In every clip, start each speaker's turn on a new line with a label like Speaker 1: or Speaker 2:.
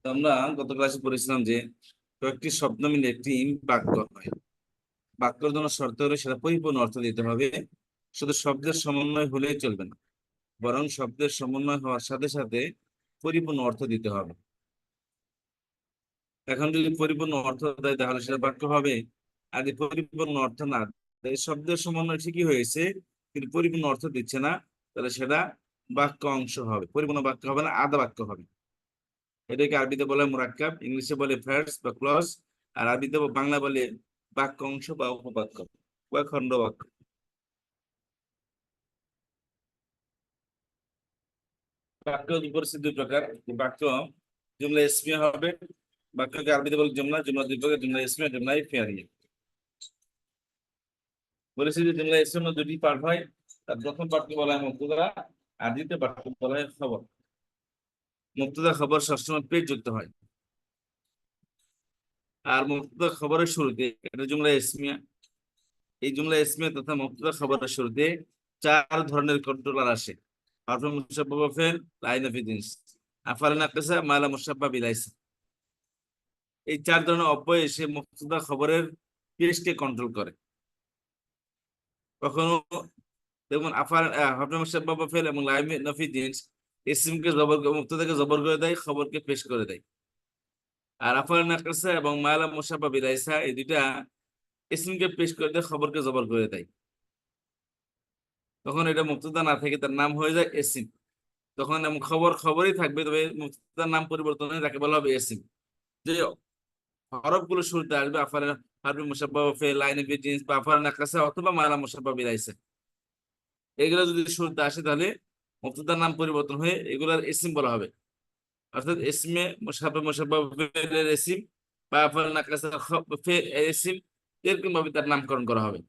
Speaker 1: তো আমরা গত ক্লাসে পড়েছিলাম যে কয়েকটি শব্দ মিলে একটি বাক্য হয়। বাক্যের জন্য শর্ত হলে সেটা পরিপূর্ণ অর্থ দিতে হবে। শুধু শব্দের সমন্বয় হলেই চলবে না, বরং শব্দের সমন্বয় হওয়ার সাথে সাথে পরিপূর্ণ অর্থ দিতে হবে। এখন যদি পরিপূর্ণ অর্থ দেয় তাহলে সেটা বাক্য হবে। আর যদি পরিপূর্ণ অর্থ না দেয়, শব্দের সমন্বয় ঠিকই হয়েছে কিন্তু পরিপূর্ণ অর্থ দিচ্ছে না, তাহলে সেটা বাক্য অংশ হবে, পরিপূর্ণ বাক্য হবে না, আধা বাক্য হবে। এটাকে আরবিতে বলে মুরাক্কাব, ইংলিশে বলে ফ্রেজ বা ক্লজ, আর আরবিতে বাংলা বলে বাক্য অংশ বা উপবাক্য বা খণ্ড বাক্য। বাক্য পরিস্থিতি দুই প্রকার। বাক্য জুমলা ইসমিয়া হবে, বাক্যকে আরবিতে বলে জুমলা। জুমলা দুই প্রকার, জুমলা ইসমিয়া, জুমলা ফিআলিয়া। বলেছি যে জুমলা ইসমিয়া দুটি পার্ট হয়। তার প্রথম পার্টকে বলা হয় মুবতাদা, আর দ্বিতীয় পার্টকে বলা হয় খবর। মুবতাদা খবর সবসময় পেজ যুক্ত হয়, আর মুবতাদা খবরের শুরুতে এটা জুমলা ইসমিয়া। এই জুমলা ইসমিয়া তথা মুবতাদা খবরের শুরুতে চার ধরনের কন্ট্রোলার আসে: হারফে মুশাব্বাহ ফেল, লাইন অফ জিন্স, আফআল নাকিসা, মালা মুশাব্বাহ বিলাইসা। এই চার ধরনের অব্যয় এসে মুবতাদা খবরের পেজকে কন্ট্রোল করে। কখনো দেখুন আফআল হারফে মুশাব্বাহ ফেল এবং লাইন অফ জিন্স ইসিমকে জবর, মুবতাদাকে জবর করে দেয়, খবরকে পেশ করে দেয়। আর আফআল নাকিসা এবং মালা মুশাব্বাহ বিলাইসা এই দুইটা ইসিমকে পেশ করে দেয়, খবরকে জবর করে দেয়। তখন এটা মুবতাদা না থেকে তার নাম হয়ে যায় এসিম। তখন এমন খবর খবরই থাকবে, তবে মুবতাদার নাম পরিবর্তন হয়ে তাকে বলা হবে এসিম। যে হরফগুলো শুরুতে আসবে আফার, হারফে মুশাব্বাহ ফে, লাইনে বি জিন্স বা আফার নাকাসা অথবা মালা মুশাব্বাহ বিলাইসা, এগুলো যদি শুরুতে আসে তাহলে মুবতাদার নাম পরিবর্তন হয়ে এগুলার এসিম বলা হবে। অর্থাৎ ইসমে মুশাব্বাহ মুশাব্বাহ ফিলের এসিম বা আফার নাকাসা ফে এসিম, এরকম ভাবে তার নামকরণ করা হবে।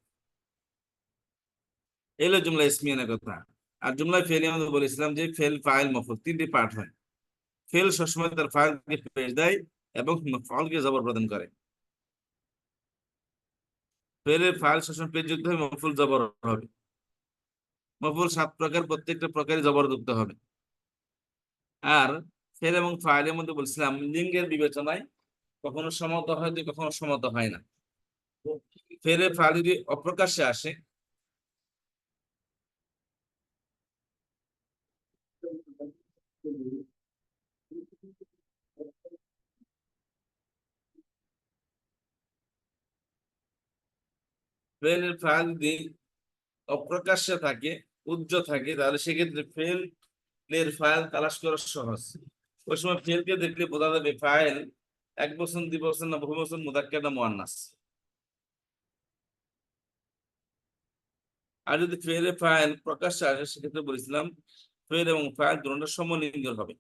Speaker 1: এলো জুমলা ইসমিয়ানের কথা। আর জুমলা ফেল আমরা বলেছিলাম যে ফেল, ফাইল, মফউল তিনটি পার্ট হয়। ফেল সবসময় তার ফাইলকে পেশ দেয় এবং মফউলকে জবর প্রদান করে। ফেলের ফাইল সবসময় পেশ যুক্ত হবে, মফউল জবর হবে। মফউল সাত প্রকার, প্রত্যেকটা প্রকারই জবরযুক্ত হবে। আর ফেল এবং ফাইলের মধ্যে বলছিলাম লিঙ্গের বিবেচনায় কখনো সমত হয়, কখনো সমত হয় না। ফেলের ফাইল যদি অপ্রকাশ্যে আসে, ফেলের ফাইল যদি অপ্রকাশ্যে থাকে, উজ্জ্ব থাকে, তাহলে সেক্ষেত্রে ফেল এর ফাইল তালাশ করা সহজ। ওই সময় ফেলকে দেখলে বোঝা যাবে ফাইল এক বছর, দুই বছর না বহু বছর, মুদাক্কার না মুআন্নাস। আর যদি ফেল এর ফাইল প্রকাশ্যে আসে, সেক্ষেত্রে বলেছিলাম ফেল এবং ফাইল দুটোটা সমলিঙ্গের হবে।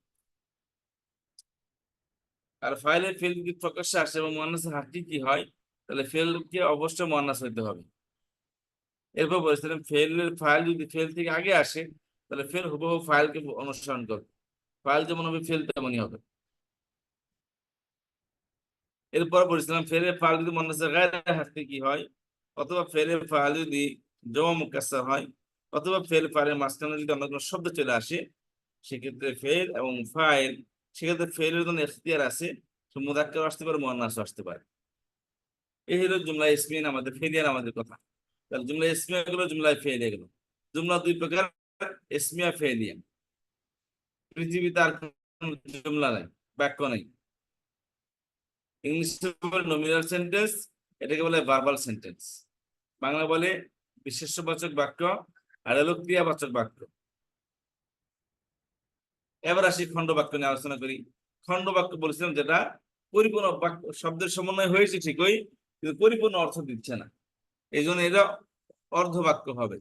Speaker 1: আর ফাইলের ফেল যদি প্রকাশ্যে আসে এবং মুআন্নাসের হাকিকি হয়, তাহলে ফেলকে অবশ্যই মুআন্নাস হইতে হবে। এরপর বলেছিলাম ফেলের ফাইল যদি ফেল থেকে আগে আসে, তাহলে ফেল হুবহু ফাইলকে অনুসরণ করবে। ফাইল যেমন হবে ফেল তেমনই হবে। এরপর বলেছিলাম ফেলের ফাইল যদি মুআন্নাসের গায়রে হাকিকি হয়, অথবা ফেলের ফাইল যদি জমা মুকাসসার হয়, অথবা ফেল ফাইলের মাঝখানে যদি অন্য কোনো শব্দ চলে আসে, সেক্ষেত্রে ফেল এবং ফাইল, সেক্ষেত্রে ফেলের জন্য এখতিয়ার আছে, মুযাক্কার আসতে পারে, মুআন্নাস আসতে পারে। এই হলো জুমলা ইসমিন, আমাদের ফেলিয়ার আমাদের কথা। তাহলে জুমলা ইসমিয়া গুলো, জুমলায় ফেলিয়া গেল। জুমলা দুই প্রকার, ইসমিয়া ফেলিয়া। পৃথিবীতে আর কোন জুমলা নাই, বাক্য নাই। ইংলিশে বলে নমিনাল সেন্টেন্স, এটাকে বলে ভার্বাল সেন্টেন্স। বাংলা বলে বিশেষ্যবাচক বাক্য, আর হলো ক্রিয়াবাচক বাক্য। এবার আসি খণ্ড বাক্য নিয়ে আলোচনা করি। খণ্ড বাক্য বলেছিলাম যেটা পরিপূর্ণ বাক্য, শব্দের সমন্বয় হয়েছে ঠিকই কিন্তু পরিপূর্ণ অর্থ দিচ্ছে না, এই জন্য এটা অর্ধ বাক্য হবে,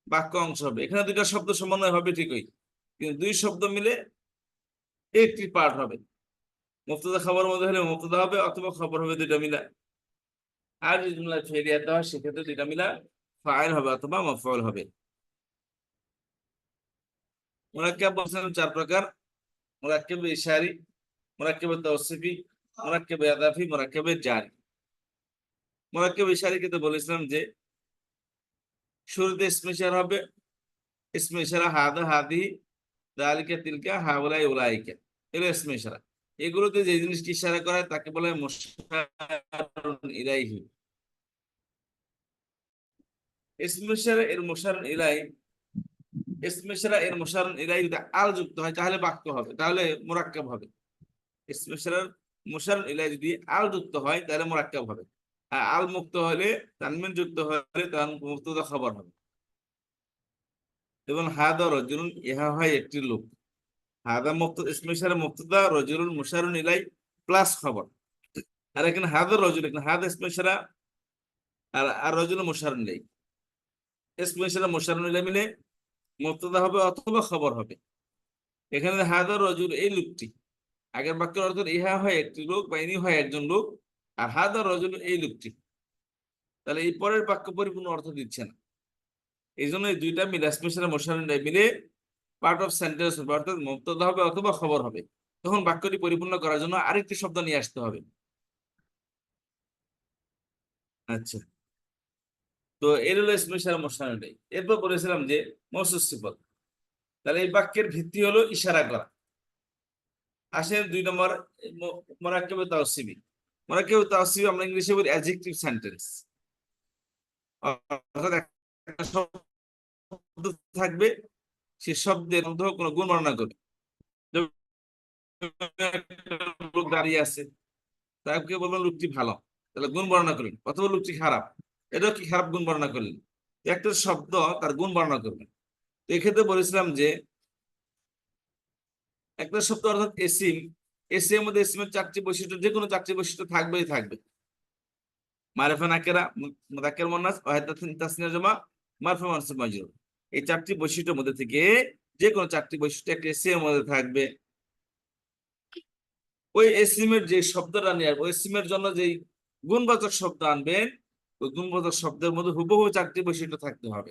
Speaker 1: বাক্য অংশ হবে। এখানে দুইটা শব্দ সমন্বয় হবে ঠিকই, কিন্তু দুই শব্দ মিলে একটি পার্ট হবে। মুবতাদা খবর মধ্যে হলে মুবতাদা হবে, অথবা খবর হবে দুইটা মিলা। আর যদি জুমলা ফেলিয়াতে হয়, সেক্ষেত্রে দুইটা মিলা ফাইল হবে অথবা মাফউল হবে। মুরাক্কাব বলছিলাম চার প্রকার: মুরাক্কাব ইশারি, মুরাক্কাব তাওসিফি, মুরাক্কাব ইদাফি, মুরাক্কাব জারি। মুরাক্কাব ইশারি কিন্তু বলেছিলাম যে শুরুতে ইসমে ইশারা হবে। ইসমে ইশারা হাদা, হাদি, যালিকা, তিলকা, হাউলাই, উলাইকা, এগুলো ইসমে ইশারা। এগুলোতে যে জিনিসটি ইশারা করা হয় তাকে বলা হয় মুশারুন ইলাইহি। ইসমে ইশারা এর মুশারুন ইলাইহি, ইসমে ইশারা এর মুশারুন ইলাইহি যদি আল যুক্ত হয় তাহলে বাক্য হবে, তাহলে মুরাক্কাব হবে। ইসমে ইশারার মুশারুন ইলাইহি যদি আল যুক্ত হয় তাহলে মুরাক্কাব হবে। আর আল মুক্ত হলে, তানমিন যুক্ত হলে তার মুক্তদা খবর হবে। এবং হাদা রজুলুন, ইহা হয় একটি লোক। হাদা মুক্ত ইসমে ইশারা মুক্তদা, রজুলুন মুশারুন ইলাইহি প্লাস খবর। আর এখানে হাদা রজুল, এখানে হাদা ইসমে ইশারা আর রজুল মুশারুন ইলাইহি, ইসমে ইশারা মুশারুন ইলাইহি মিলে মুক্তদা হবে অথবা খবর হবে। এখানে হাদা রজুল এই লোকটি, আগের বাক্যের অর্থ ইহা হয় একটি লোক বা ইনি হয় একজন লোক, আর হাদা রজুল এই লোকটি, তাহলে এই পরের বাক্য পরিপূর্ণ অর্থ দিচ্ছে না। এই জন্য এই দুইটা মিলে স্পেশাল মোশারুন মিলে পার্ট অফ সেন্টেন্স হবে, অর্থাৎ মুক্তদা হবে অথবা খবর হবে। তখন বাক্যটি পরিপূর্ণ করার জন্য আরেকটি শব্দ নিয়ে আসতে হবে। আচ্ছা, তো এর হলো স্পেশাল মোশারুন। এরপর বলেছিলাম যে মওসুফ সিফত। তাহলে এই বাক্যের ভিত্তি হলো ইশারা করা। আসেন 2 নম্বর, মুরাক্কাবে তাওসিফি। মুরাক্কাবে তাওসিফি আমরা ইংলিশে বলি অ্যাডজেক্টিভ সেন্টেন্স। অর্থাৎ একটা শব্দ থাকবে, সে শব্দের মধ্যে কোনো গুণ বর্ণনা করবে। যেমন একটা লোক দাঁড়িয়ে আছে, তাকে বলবেন লোকটি ভালো, তাহলে গুণ বর্ণনা করলেন। অথবা লোকটি খারাপ, এটাও কি খারাপ গুণ বর্ণনা করলেন। একটা শব্দ তার গুণ বর্ণনা করবেন। তো এক্ষেত্রে বলেছিলাম যে একটা শব্দ অর্থাৎ এসিম, এসিম এর মধ্যে এসিমের 4টি বৈশিষ্ট্য, যে কোনো 4টি বৈশিষ্ট্য থাকবেই থাকবে। মারিফা নাকেরা, মুযাক্কার মুয়ান্নাস, ওয়াহিদ তাসনিয়া জামা, মারফু মানসুব মাজরুর। এই 4টি বৈশিষ্ট্যের মধ্যে থেকে যে কোনো 4টি বৈশিষ্ট্য একটা এসিম এর মধ্যে থাকবে। ওই এসিমের যে শব্দটা নিয়ে আসবে, ওই এসিমের জন্য যেই গুণবাচক শব্দ আনবেন, ওই গুণবাচক শব্দের মধ্যে হুবহু 4টি বৈশিষ্ট্য থাকতে হবে।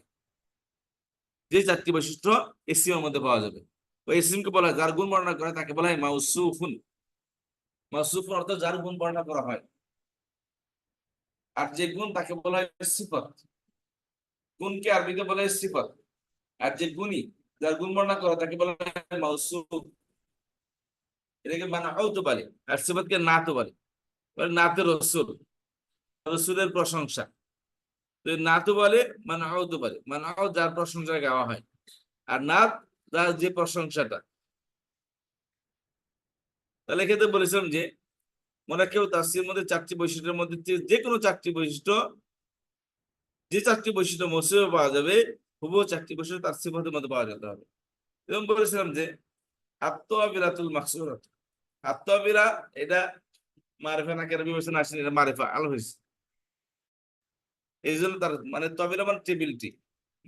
Speaker 1: যে 4টি বৈশিষ্ট্য এসিমের মধ্যে পাওয়া যাবে, ওই এসিমকে বলা হয়, যার গুণ বর্ণনা করে তাকে বলা হয় মাউসুফুন। মাউসুফুন অর্থাৎ যার গুণ বর্ণনা করা হয়। আর যে গুণ তাকে বলা হয় সিফত। গুণকে আরবিতে বলা হয় সিফত। আর যে গুণী, যার গুণ বর্ণনা করা তাকে বলা হয় মাউসুফ। এটাকে মানাও তো পারে, আর সিফতকে না তো পারে। নাতে রসুল, রসুলের প্রশংসা। তো নাতু বলে, মানাও তো পারে, মানাও যার প্রশংসা গাওয়া হয়। আর নাত, যার যে প্রশংসাটা। তাহলে ক্ষেত্রে বলেছিলাম যে মুরাক্কাব তাফসীরের মধ্যে 4টি বৈশিষ্ট্যের মধ্যে যে কোনো 4টি বৈশিষ্ট্য, যে 4টি বৈশিষ্ট্য মৌসুফে পাওয়া যাবে, হুবহু 4টি বৈশিষ্ট্য তার সিফাতের মধ্যে পাওয়া যেতে হবে। এবং বলেছিলাম যে আত্তাবিরাতুল মাকসুরাত, আত্তাবিরা এটা মারিফা নাকেরা বিবেচনা আসেনি, এটা মারিফা আল হইছে। এই জন্য তার মানে তবিরা মানে টেবিলটি,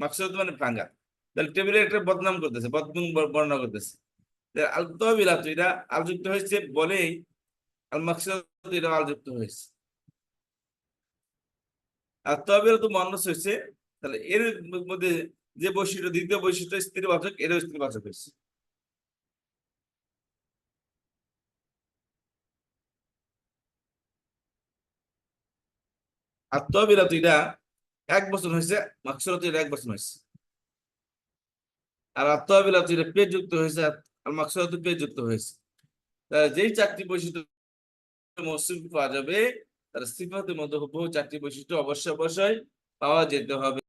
Speaker 1: মাকসুরাত মানে ভাঙা। তাহলে টেবিলের একটা বদনাম করতেছে, বদগুণ বর্ণনা করতেছে। আল তবিরাত এটা আল যুক্ত হয়েছে বলেই আল মাকসুরাত এটা আল যুক্ত হয়েছে। আর তবিরা তো মুয়ান্নাস হয়েছে, তাহলে এর মধ্যে যে বৈশিষ্ট্য, দ্বিতীয় বৈশিষ্ট্য স্ত্রীবাচক, এরও স্ত্রীবাচক হয়েছে। আর তবিরা তো এটা 1 বছর হয়েছে, মাকসুরাত এটা 1 বছর হয়েছে। আর আত্মাবিলাত এটা পেজ যুক্ত হয়েছে, আর মাকসুরাত পেজ যুক্ত হয়েছে। তাহলে যেই 4টি বৈশিষ্ট্য মৌসুফ পাওয়া যাবে, তার সিফাতের মধ্যে হুবহু 4টি বৈশিষ্ট্য অবশ্যই অবশ্যই পাওয়া যেতে হবে।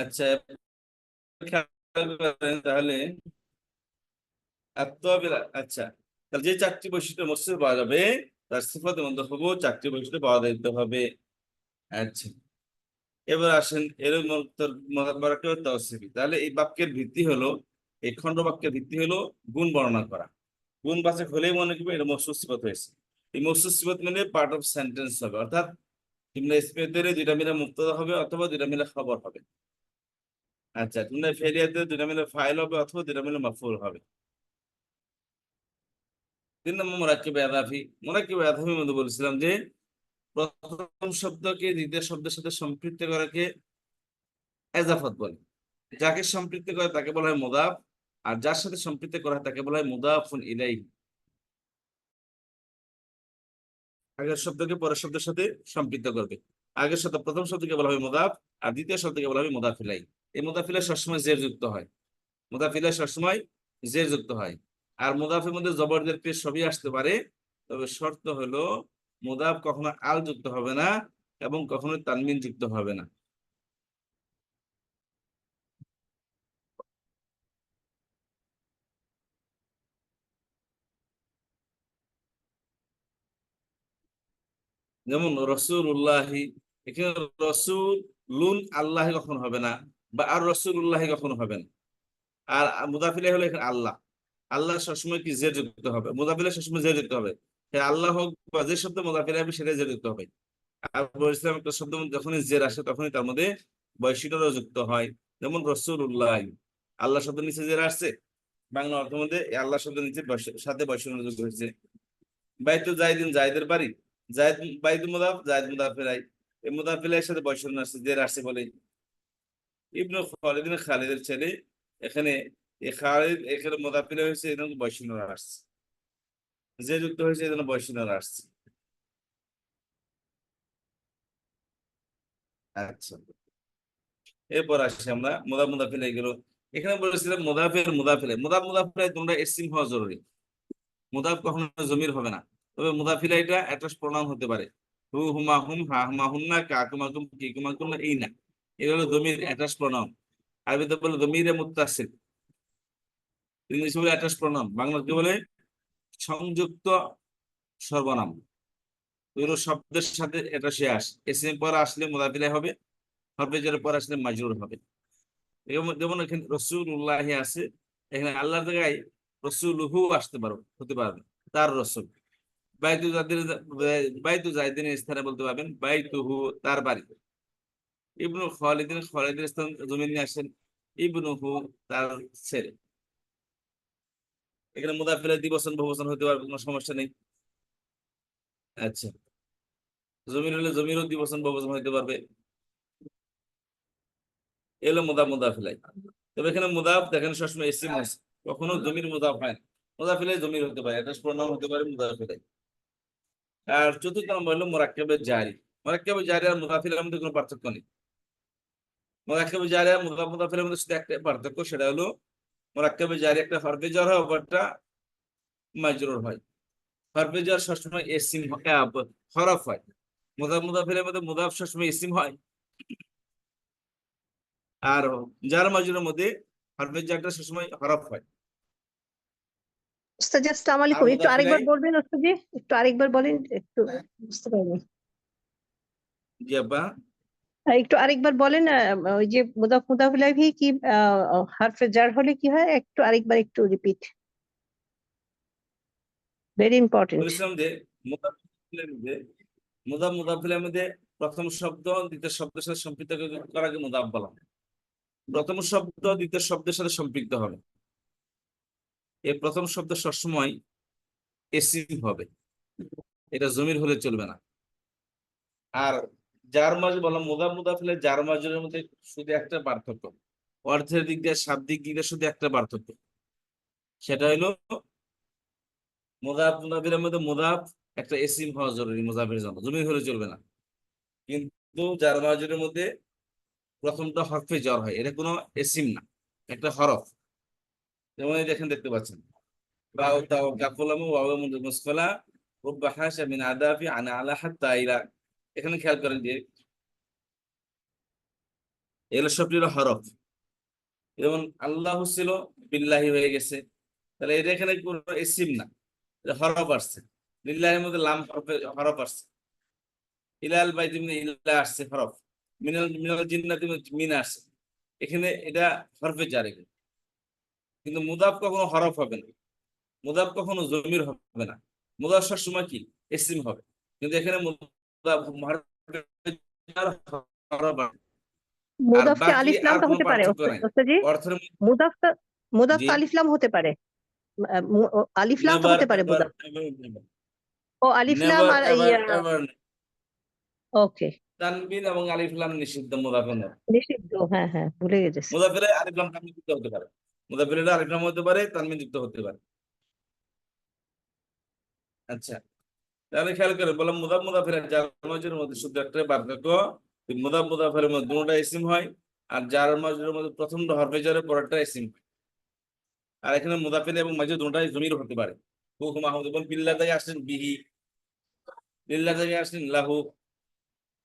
Speaker 1: আচ্ছা, খেয়াল করেন তাহলে আচ্ছা, তাহলে যে চারটি বৈশিষ্ট্য মসজিদে পাওয়া যাবে তার সিফাতের মধ্যে হবো চারটি বৈশিষ্ট্য পাওয়া দিতে হবে। আচ্ছা, এবার আসেন এর তৌসিফি। তাহলে এই বাক্যের ভিত্তি হলো, এই খণ্ড বাক্যের ভিত্তি হলো গুণ বর্ণনা করা। গুণ বাচক হলেই মনে করবে এটা মৌসুফ সিফাত হয়েছে। এই মৌসুফ সিফাত মানে পার্ট অফ সেন্টেন্স হবে, অর্থাৎ জুমলা ইসমিয়াতে দুইটা মিলে মুবতাদা হবে অথবা দুইটা মিলে খবর হবে। আচ্ছা, জুমলা ফেলিয়াতে দুইটা মিলে ফাইল হবে অথবা দুইটা মিলে মাফউল হবে। 3 নম্বর মুরাক্কাবে আদাফি। মুরাক্কাবে আদাফির মধ্যে বলেছিলাম যে প্রথম শব্দকে দ্বিতীয় শব্দের সাথে সম্পৃক্ত করাকে এজাফত বলে। যাকে সম্পৃক্ত করে তাকে বলা হয় মুদাফ, আর যার সাথে সম্পৃক্ত করা হয় তাকে বলা হয় মুদাফুন ইলাইহি। আগের শব্দকে পরের শব্দের সাথে সম্পৃক্ত করবে। আগের শব্দ প্রথম শব্দকে বলা হয় মুদাফ, আর দ্বিতীয় শব্দকে বলা হয় মুদাফ ইলাইহি। এই মুদাফ ইলাইহি সবসময় জের যুক্ত হয়। মুদাফ ইলাইহি সবসময় জের যুক্ত হয়। আর মুদাফের মধ্যে জবরদের পেশ সবই আসতে পারে, তবে শর্ত হলো মুদাফ কখনো আল যুক্ত হবে না এবং কখনো তানমিন যুক্ত হবে না। যেমন রসুল্লাহি, এখানে রসুল লুন আল্লাহ কখনো হবে না, বা আর রসুল্লাহি কখনো হবে না। আর মুদাফিলে হলো এখানে আল্লাহ। আল্লাহ সবসময় কি জের যুক্ত হবে, মুদাফিলে সবসময় জের যুক্ত হবে। আল্লাহ হোক বা যে শব্দ মুদাফিলে হবে সেটাই জের যুক্ত হবে। আর বলছিলাম একটা শব্দ যখনই জের আসে তখনই তার মধ্যে বৈশিষ্ট্য যুক্ত হয়। যেমন রসুল্লাহ, আল্লাহ শব্দ নিচে জের আসছে, বাংলা অর্থের মধ্যে এই আল্লাহ শব্দ নিচে সাথে বৈশিষ্ট্য যুক্ত হয়েছে। বাইতু জাইদিন, জায়দের বাড়ি। জায়দ বাইতু মুদাফ, জায়দ মুদাফিলাই। এই মুদাফিলাইয়ের সাথে বৈষম্য আসছে, জের আসছে বলে। ইবনু খালিদ, খালিদের ছেলে। এখানে এই খালিদ এখানে মুদাফিলা হয়েছে, এই জন্য বৈষম্য আসছে, যে যুক্ত হয়েছে এই জন্য বৈষম্য আসছে। আচ্ছা, এরপর আসছি আমরা মুদাফ মুদাফিলাই গেল। এখানে বলেছিলাম মুদাফের মুদাফিলাই, মুদাফ মুদাফিলাই তোমরা ইসম হওয়া জরুরি। মুদাফ কখনো জমির হবে না, তবে মুদাফিলাইটা একটা প্রণাম হতে পারে। হু হুমা হুম, হা হুমা হুন্না, কাকুমা কুম, কিকুমা কুম, এই না, এটা হলো জমির অ্যাটাচ প্রণাম। আরবিতে বলে জমিরে মুত্তাসিল, ইংলিশে বলে অ্যাটাচ প্রণাম, বাংলাতে বলে সংযুক্ত সর্বনাম। এগুলো শব্দের সাথে এটা সে আসে, এসএম পর আসলে মুদাফিলাই হবে, হরফে জারের পর আসলে মাজরুর হবে। যেমন এখানে রসুল্লাহি আছে, এখানে আল্লাহর জায়গায় রসুলহু আসতে পারো, হতে পারবে তার রসুল। বাইতু যাদের, বাইতু জাইদিনের স্থানে বলতে পারবেন বাইতুহু, তার বাড়ি। ইবনু খালিদিন, খালিদের স্থান জমিন নিয়ে আসেন ইবনুহু, তার ছেলে। এখানে মুদাফিলে দ্বিবচন বহুবচন হতে পারবে, কোনো সমস্যা নেই। আচ্ছা, জমির হলে জমিরও দ্বিবচন বহুবচন হতে পারবে। এলো মুদাফ মুদাফিলাই। তবে এখানে মুদাফ দেখেন সবসময় ইসিম আছে, কখনো জমির মুদাফ হয় না। মুদাফিলাই জমির হতে পারে, এটা প্রণাম হতে পারে মুদাফিলাই। আর চতুর্থ নম্বর হলো মুরাক্কাবে জারি। মুরাক্কাবে জারি আর মুদাফিলের মধ্যে কোনো পার্থক্য নেই। মুরাক্কাবে জারি আর মুদাফ মুদাফিলের মধ্যে শুধু একটা পার্থক্য, সেটা হলো মুরাক্কাবে জারি একটা হরফে jar হয়, অপরটা মাজরুর হয়। হরফে jar সবসময় ইসিম হরফ হয়। মুদাফ মুদাফিলের মধ্যে মুদাফ সবসময় ইসিম হয়, আর জার মাজরুরের মধ্যে হরফে জারটা সবসময় হরফ হয়।
Speaker 2: উস্তাদ আসসালামু
Speaker 1: আর
Speaker 2: আলাইকুম, একটু
Speaker 1: মুদাফিলাই,
Speaker 2: আরেকবার বলবেন উস্তাদ, একটু আরেকবার বলেন, একটু বুঝতে পারিনি।
Speaker 1: জি আব্বা।
Speaker 2: একটু আরেকবার বলেন, ওই যে মুদাফ মুদাফ ইলাইহি কি হরফে জার হলে কি হয়, একটু আরেকবার একটু রিপিট, ভেরি ইম্পর্টেন্ট।
Speaker 1: বলেছিলাম যে মুদাফিলের মধ্যে, মুদাফিলের মধ্যে প্রথম শব্দ দ্বিতীয় শব্দের সাথে সম্পৃক্ত করাকে মুদাফ বলা হয়। প্রথম শব্দ দ্বিতীয় শব্দের সাথে সম্পৃক্ত হবে, এই প্রথম শব্দ সবসময় এসিম হবে, এটা জমির হলে চলবে না। আর যার মাঝে বললাম মুদাফ মুদাফিলে যার মাঝের মধ্যে শুধু একটা পার্থক্য, অর্থের দিক দিয়ে শাব্দিক দিক দিয়ে শুধু একটা পার্থক্য, সেটা হলো মুদাফ মুদাফিলের মধ্যে মুদাফ একটা এসিম হওয়া জরুরি, মুদাফের জন্য জমির হলে চলবে না। কিন্তু যার মাঝের মধ্যে প্রথমটা হরফে জ্বর হয়, এটা কোনো এসিম না, একটা হরফ। যেমন এই দেখেন, দেখতে পাচ্ছেন বাউ তাও কাফলাম ওয়াও মুসকালা রুব্বা হাশা মিন আদাফি আনা আলা হাত্তা ইলা। এখানে খেয়াল করেন যে এগুলো সবটি হলো হরফ। যেমন আল্লাহ ছিল বিল্লাহি হয়ে গেছে, তাহলে এটা এখানে কোনো ইসিম না, এটা হরফ আসছে। লিল্লাহির মধ্যে লাম হরফ আসছে। ইলাল বাইতি মিনে ইল্লা আসছে হরফ। মিনাল মিনাল জিন্নাতি মিন আসছে, এখানে এটা হরফে জারে। কিন্তু মুদাফ কখনো হরফ হবে না, মুদাফ কখনো জমির হবে না, মুদাফ সবসময় কি ইসিম হবে। কিন্তু এখানে মুদাফ হরফে জার হরফ আছে। আর
Speaker 2: মুদাফকে
Speaker 1: বাকি
Speaker 2: আলিফ
Speaker 1: আর
Speaker 2: লামটা
Speaker 1: কোনো
Speaker 2: হতে পারে
Speaker 1: পার্থক্য নাই
Speaker 2: ওস্তাদজি।
Speaker 1: অর্থের মধ্যে।
Speaker 2: মুদাফটা
Speaker 1: জি,
Speaker 2: মুদাফটা আলিফ লাম হতে পারে। আলিফ লামটা
Speaker 1: নেভার
Speaker 2: হতে পারে
Speaker 1: এভার
Speaker 2: মুদাফ।
Speaker 1: এভার নেভার,
Speaker 2: ও আলিফ লাম
Speaker 1: নেভার
Speaker 2: আর
Speaker 1: এভার
Speaker 2: ইয়া।
Speaker 1: এভার।
Speaker 2: ওকে।
Speaker 1: তানবিন এবং আলিফ লাম নিষিদ্ধ মুদাফের মধ্যে।
Speaker 2: নিষিদ্ধ, হ্যাঁ হ্যাঁ ভুলে গেছে।
Speaker 1: মুদাফিরে আলিফ লাম তানবিন যুক্ত হতে পারে, মুদাফিরে আলিফ লাম হতে পারে, তানবিন যুক্ত হতে পারে। আচ্ছা, তাহলে খেয়াল করে বললাম মুদাফ মুদাফির জার মাজরুরের মধ্যে শুধু একটা পার্থক্য, মুদাফ মুদাফিরের মধ্যে দুটোটা ইসিম হয়, আর জার মাজরুরের মধ্যে প্রথমটা হরফে জারে, পরেরটা ইসিম হয়। আর এখানে মুদাফির এবং মাজরুর দুটোটাই জমির হতে পারে। হুকুম আহমদ বল বিল্লাহ থেকে আসলেন বিহি, লিল্লাহ থেকে আসলেন লাহু,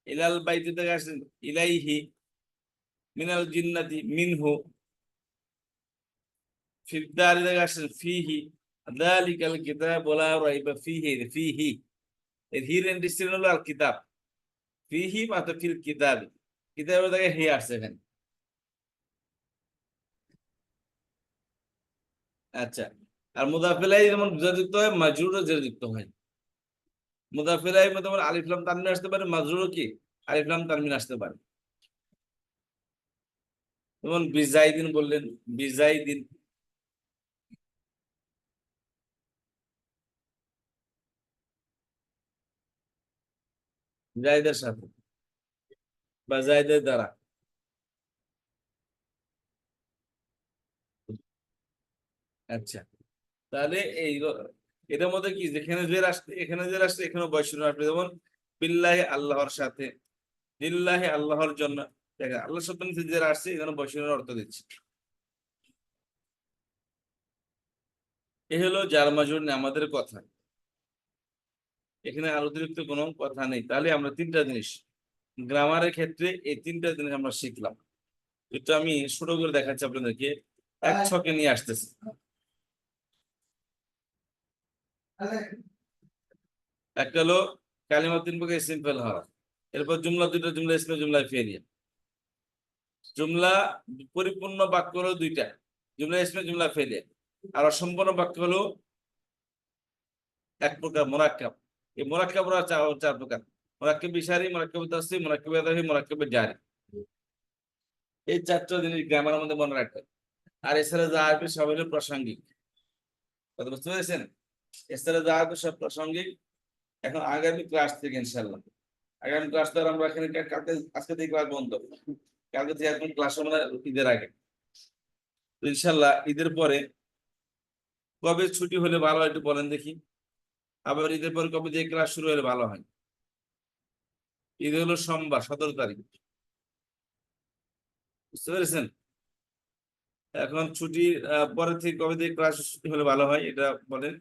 Speaker 1: ইলাল বাইতি থেকে আসলেন ইলাইহি, মিনাল জিন্নাতি মিনহু, ফিদ্দারি থেকে আসলেন ফিহি, যালিকাল কিতাব লা রাইবা ফিহি, ফিহি এর হির এন্ড ডিস্ট্রিন হলো আল কিতাব, ফিহি মাত্র ফিল কিতাব, কিতাবের থেকে হি আসছে এখানে। আচ্ছা, আর মুদাফিলাই যেমন যুক্ত হয়, মাজরুরও যুক্ত হয়। মুদাফিলাই মধ্যে যেমন আলিফ লাম তানবিন আসতে পারে, মাজরুরও কি আলিফ লাম তানবিন আসতে পারে। যেমন বিজাইদিন বললেন, বিজাইদিন, জায়দের সাথে বা জায়দের দ্বারা। আচ্ছা, তাহলে এই এটার মধ্যে কি, যেখানে জের আসছে এখানে জের আসছে, এখানে বয়সুর আসবে। যেমন বিল্লাহি আল্লাহর সাথে, লিল্লাহি আল্লাহর জন্য, দেখেন আল্লাহ শব্দ নিচে জের আসছে, এখানে বয়সুরের অর্থ দিচ্ছে। এ হলো জার মাজরুর আমাদের কথা, এখানে আর অতিরিক্ত কোনো কথা নেই। তাহলে আমরা তিনটা জিনিস গ্রামারের ক্ষেত্রে, এই তিনটা জিনিস আমরা শিখলাম। এটা আমি ছোট করে দেখাচ্ছি আপনাদেরকে, এক ছকে নিয়ে আসতেছি। একটা হলো কালিমা তিন প্রকার সিম্পল হওয়া, এরপর জুমলা দুইটা, জুমলা ইসমে জুমলা ফেলিয়া। জুমলা পরিপূর্ণ বাক্য হলো দুইটা, জুমলা ইসমে জুমলা ফেলিয়া। আর অসম্পূর্ণ বাক্য হলো এক প্রকার মোরাক্কাব। এই মোরাক্কাব চার প্রকার: মোরাক্কাব ইশারি, মোরাক্কাব তাসরিফ, মোরাক্কাব ইদাফি, মোরাক্কাব জারি। এই চারটা জিনিস গ্রামারের মধ্যে মনে রাখতে। আর এছাড়া যা আসবে সব হলো প্রাসঙ্গিক। কথা বুঝতে পেরেছেন? এছাড়া যা আসবে সব প্রাসঙ্গিক। এখন আগামী ক্লাস থেকে ইনশাল্লাহ, আগামী ক্লাস তো আর আমরা এখানে কালকে, আজকে থেকে ক্লাস বন্ধ, কালকে থেকে এখন ক্লাস হবে না ঈদের আগে। তো ইনশাল্লাহ ঈদের পরে কবে ছুটি হলে ভালো হয় একটু বলেন দেখি। আবার ঈদের পরে কবে যে ক্লাস শুরু হলে ভালো হয়? ঈদ হলো সোমবার 17 তারিখ, বুঝতে পেরেছেন? এখন ছুটি পরে থেকে কবে থেকে ক্লাস হলে ভালো হয় এটা বলেন।